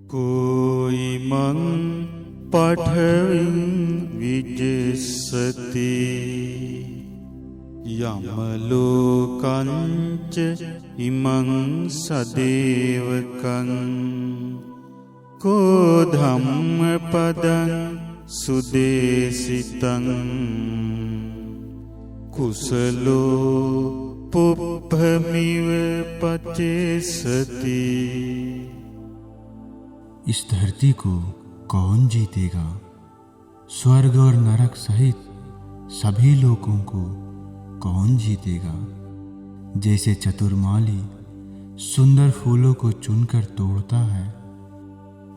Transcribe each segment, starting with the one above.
कोइमं पठविं विजिष्यति यमलोकञ्च इमं सदेवकं को धम्मपदं सुदेशितं कुशलो पुप्पमिव पचेष्यति। इस धरती को कौन जीतेगा? स्वर्ग और नरक सहित सभी लोगों को कौन जीतेगा? जैसे चतुर्माली सुंदर फूलों को चुनकर तोड़ता है,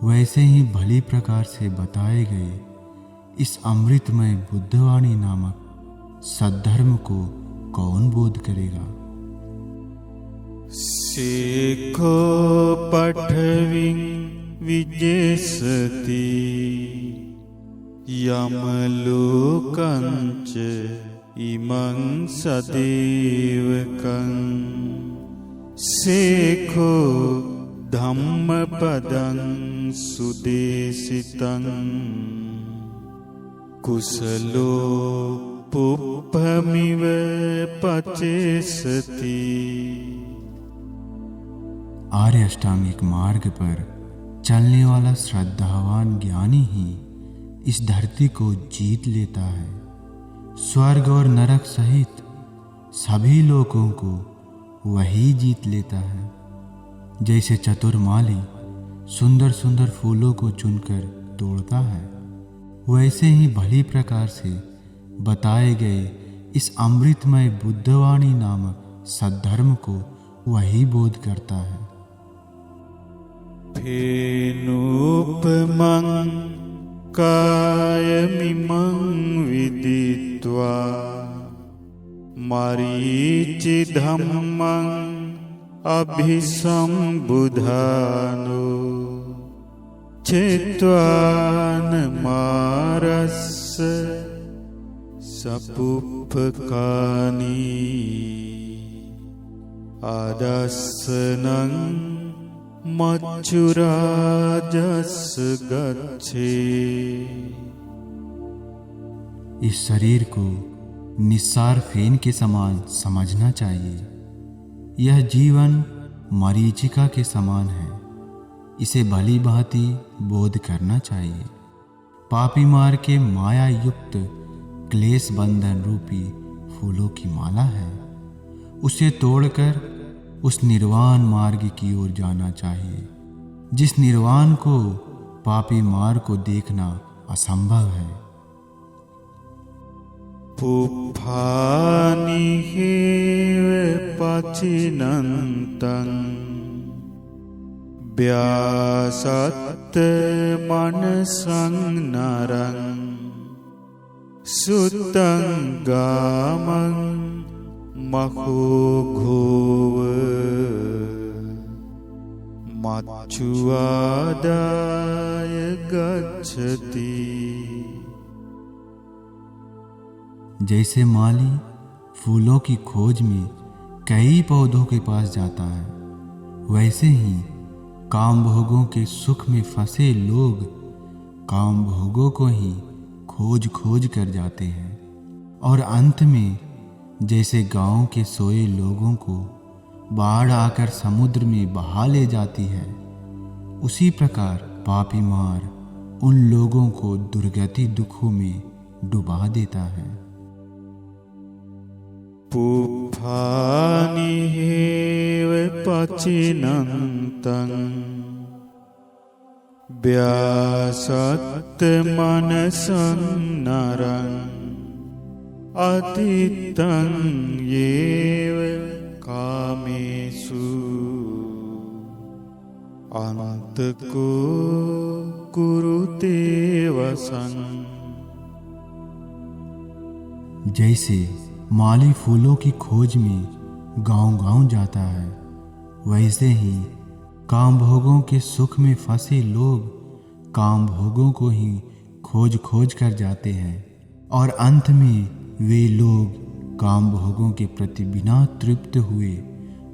वैसे ही भली प्रकार से बताए गए इस अमृतमय बुद्धवाणी नामक सद्धर्म को कौन बोध करेगा? सेखो पठविं विजिष्यति यमलोकञ्च इमं सदेवकं सेखो धम्मपदं सुदेशितं कुशलो पुप्पमिव पचेष्यति। आर्य अष्टांगिक मार्ग पर चलने वाला श्रद्धावान ज्ञानी ही इस धरती को जीत लेता है। स्वर्ग और नरक सहित सभी लोगों को वही जीत लेता है। जैसे चतुर्माली सुंदर सुंदर फूलों को चुनकर तोड़ता है, वैसे ही भली प्रकार से बताए गए इस अमृतमय बुद्धवाणी नामक सद्धर्म को वही बोध करता है। फेनूपमं कायमिमं विदित्वा मरीचिधम्मं अभिसंबुधानो चित्वान्मारस्य सपुप्पकानि आदस्सनं मच्छुराजस् गच्छे। इस शरीर को निस्सार फेन के समान समझना चाहिए। यह जीवन मरीचिका के समान है, इसे भली भांति बोध करना चाहिए। पापी मार के माया युक्त क्लेश बंधन रूपी फूलों की माला है, उसे तोड़कर उस निर्वाण मार्ग की ओर जाना चाहिए, जिस निर्वाण को पापी मार्ग को देखना असंभव है। पुप्पानि हेव पचिनन्तं व्यासत्तमनसं नरं सुतं गामं महोघोव मच्छुआदाय गच्छति। जैसे माली फूलों की खोज में कई पौधों के पास जाता है, वैसे ही काम भोगों के सुख में फंसे लोग काम भोगों को ही खोज खोज कर जाते हैं, और अंत में जैसे गांव के सोए लोगों को बाढ़ आकर समुद्र में बहा ले जाती है, उसी प्रकार पापी मार उन लोगों को दुर्गति दुखों में डुबा देता है। पुप्पानि हेव पचिनन्तं व्यासत्तमनसं नरं अतीतं येव कामेषु अन्तको कुरुते वसन्। जैसे माली फूलों की खोज में गांव-गांव जाता है, वैसे ही काम भोगों के सुख में फंसे लोग काम भोगों को ही खोज खोज कर जाते हैं, और अंत में वे लोग काम भोगों के प्रति बिना तृप्त हुए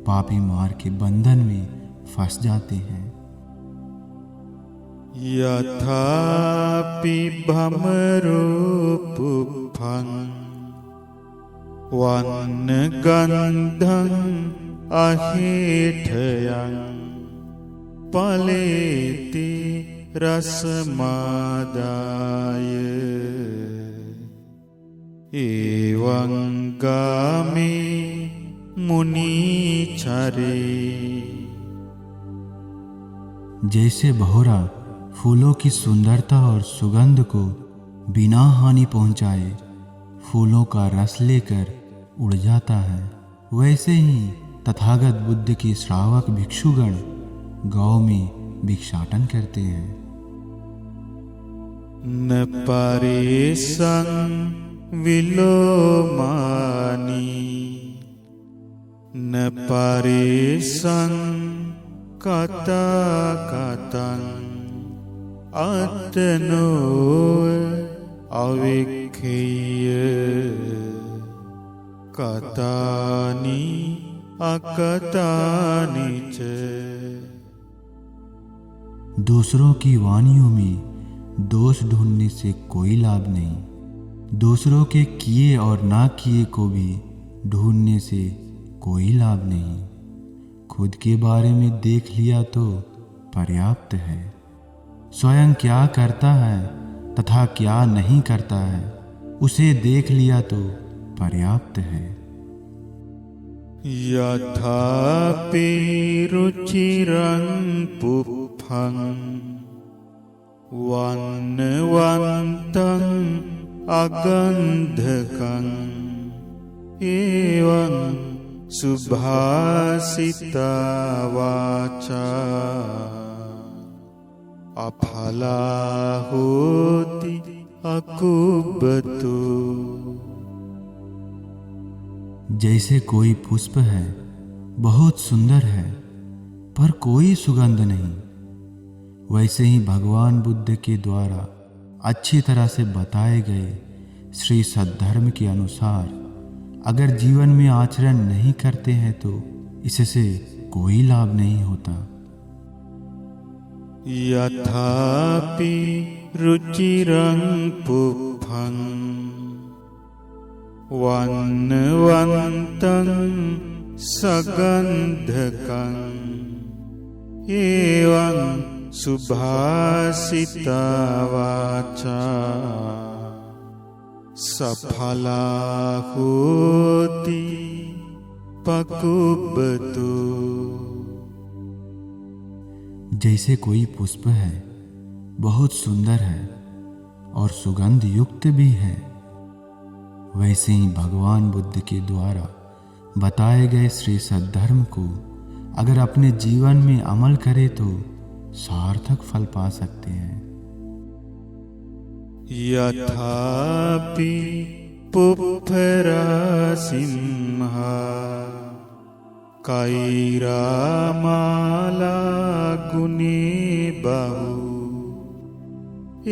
पापी मार के बंधन में फंस जाते हैं। यथापि भ्रमरूपुफं वन्नगन्धं अहेठयं पलेति रसमादाय एवं गामे मुनिचरे। जैसे भौरा फूलों की सुंदरता और सुगंध को बिना हानि पहुंचाए फूलों का रस लेकर उड़ जाता है, वैसे ही तथागत बुद्ध के श्रावक भिक्षुगण गांव में भिक्षाटन करते हैं। न परेशं विलोमानि न परेशं कथाकथं अतनो अविख्येय कथानि अकथानि च। दूसरों की वाणियों में दोष ढूंढने से कोई लाभ नहीं, दूसरों के किए और ना किए को भी ढूंढने से कोई लाभ नहीं। खुद के बारे में देख लिया तो पर्याप्त है। स्वयं क्या करता है तथा क्या नहीं करता है उसे देख लिया तो पर्याप्त है। यथापि रुचिरं पुष्पं वन्नवन्तं अगन्धकं एवं सुभाषिता वाचा अफला होति अकुबतो। जैसे कोई पुष्प है, बहुत सुंदर है, पर कोई सुगंध नहीं, वैसे ही भगवान बुद्ध के द्वारा अच्छी तरह से बताए गए श्री सद्धर्म के अनुसार अगर जीवन में आचरण नहीं करते हैं तो इससे कोई लाभ नहीं होता। यथापि रुचिरं पुष्पं वन्नवन्तं सगन्धकं एवं सुभाषिता वाचा सफला होति पकुब्बतो। जैसे कोई पुष्प है, बहुत सुंदर है और सुगंध युक्त भी है, वैसे ही भगवान बुद्ध के द्वारा बताए गए श्री सद्धर्म को अगर अपने जीवन में अमल करे तो सार्थक फल पा सकते हैं। यथापि पुष्पराशिम्हा कैरामाला गुणे बहु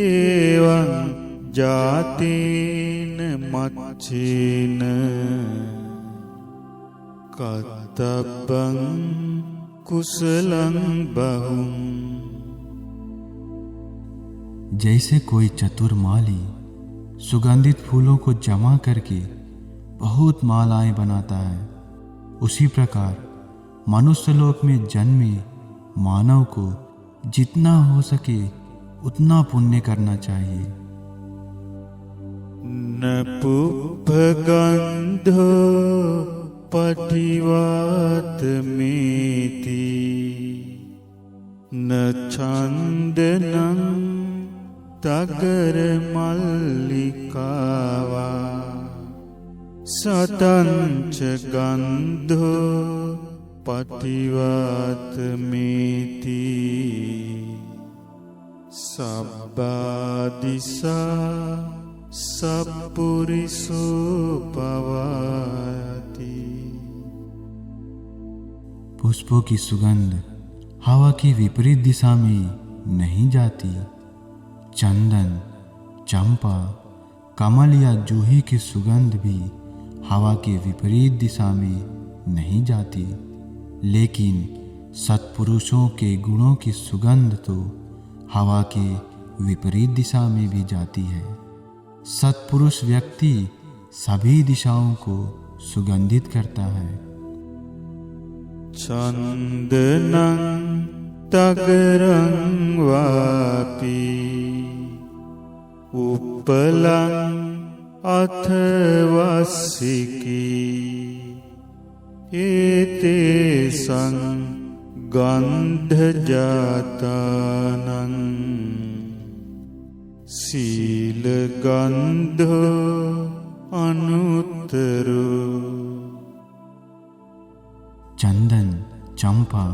एवं जातेन मच्छेन कर्तव्यं कुशलं बहु। जैसे कोई चतुर माली सुगंधित फूलों को जमा करके बहुत मालाएं बनाता है, उसी प्रकार मनुष्य लोक में जन्मे मानव को जितना हो सके उतना पुण्य करना चाहिए। न पुष्पगन्धो पठिवातमेति न छन्दनं तगरमल्लिका वा सतञ्च गन्धो पठिवातमेति सब्बादिशा सपुरुषोपवाति। पुष्पों की सुगंध हवा की विपरीत दिशा में नहीं जाती। चंदन, चंपा, कमल या जूही की सुगंध भी हवा के विपरीत दिशा में नहीं जाती, लेकिन सत्पुरुषों के गुणों की सुगंध तो हवा के विपरीत दिशा में भी जाती है। सत्पुरुष व्यक्ति सभी दिशाओं को सुगंधित करता है। चंदनं तगरं वापि उपलं अथवा सिकी एतेषां गन्धजातानां शीलगन्धो अनुत्तरो। चंदन, चंपा,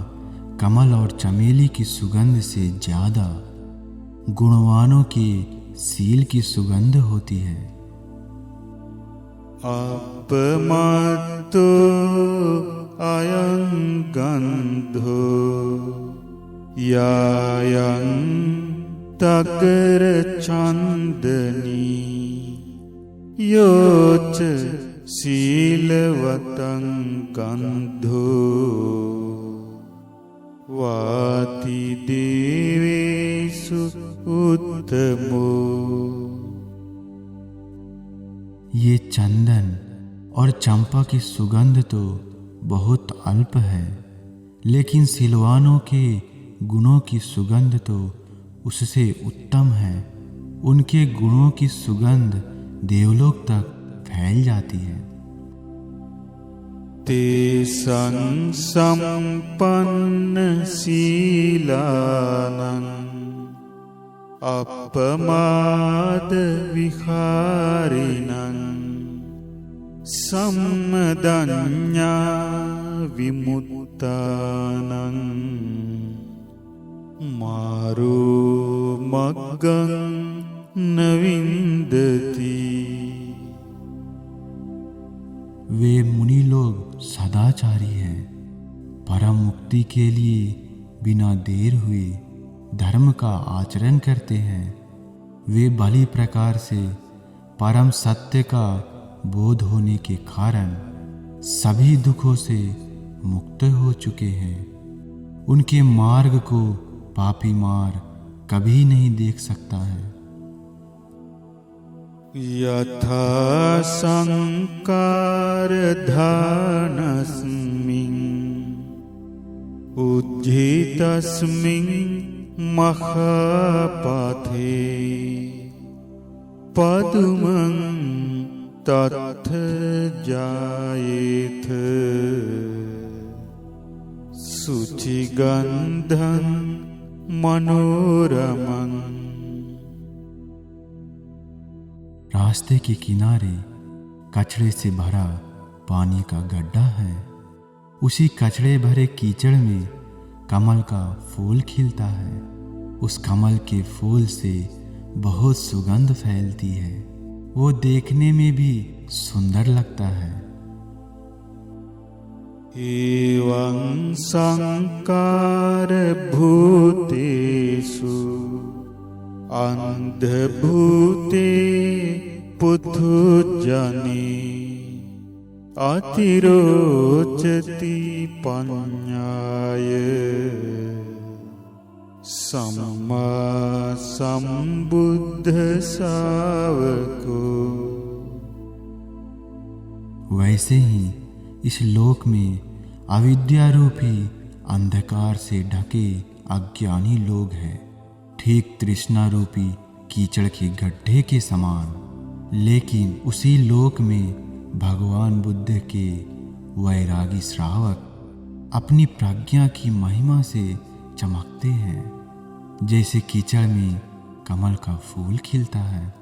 कमल और चमेली की सुगंध से ज्यादा गुणवानों के सील की सुगंध होती है। अपमत्तो अयं गन्धो यायं तगरचन्दनी योच शीलवतं गन्धो वाति देवेषु उत्तमो। ये चंदन और चंपा की सुगंध तो बहुत अल्प है, लेकिन सिलवानों के गुणों की सुगंध तो उससे उत्तम है। उनके गुणों की सुगंध देवलोक तक फैल जाती है। तेषां सम्पन्नशीलानां अपमादविहारिणां सम्मदन्या विमुक्तानां मारो मग्गं न विन्दति। वे मुनि लोग सदाचारी हैं, परम मुक्ति के लिए बिना देर हुए धर्म का आचरण करते हैं। वे भली प्रकार से परम सत्य का बोध होने के कारण सभी दुखों से मुक्त हो चुके हैं। उनके मार्ग को पापी मार कभी नहीं देख सकता है। यथा संकारधानस्मिन् उज्झितस्मिन् महापाथे पद्मं तथ जायेथ शुचिगन्धं मनोरमं। रास्ते के किनारे कचड़े से भरा पानी का गड्ढा है। उसी कचड़े भरे कीचड़ में कमल का फूल खिलता है। उस कमल के फूल से बहुत सुगंध फैलती है। वो देखने में भी सुंदर लगता है। एवं संकार भूतेषु अंधभूते पुथुजने अतिरोचति पඤ्ඤाय सम्मा संबुद्ध सावको। वैसे ही इस लोक में अविद्या रूपी अंधकार से ढके अज्ञानी लोग हैं, ठीक तृष्णा रूपी कीचड़ के गड्ढे के समान। लेकिन उसी लोक में भगवान बुद्ध के वैरागी श्रावक अपनी प्रज्ञा की महिमा से चमकते हैं, जैसे कीचड़ में कमल का फूल खिलता है।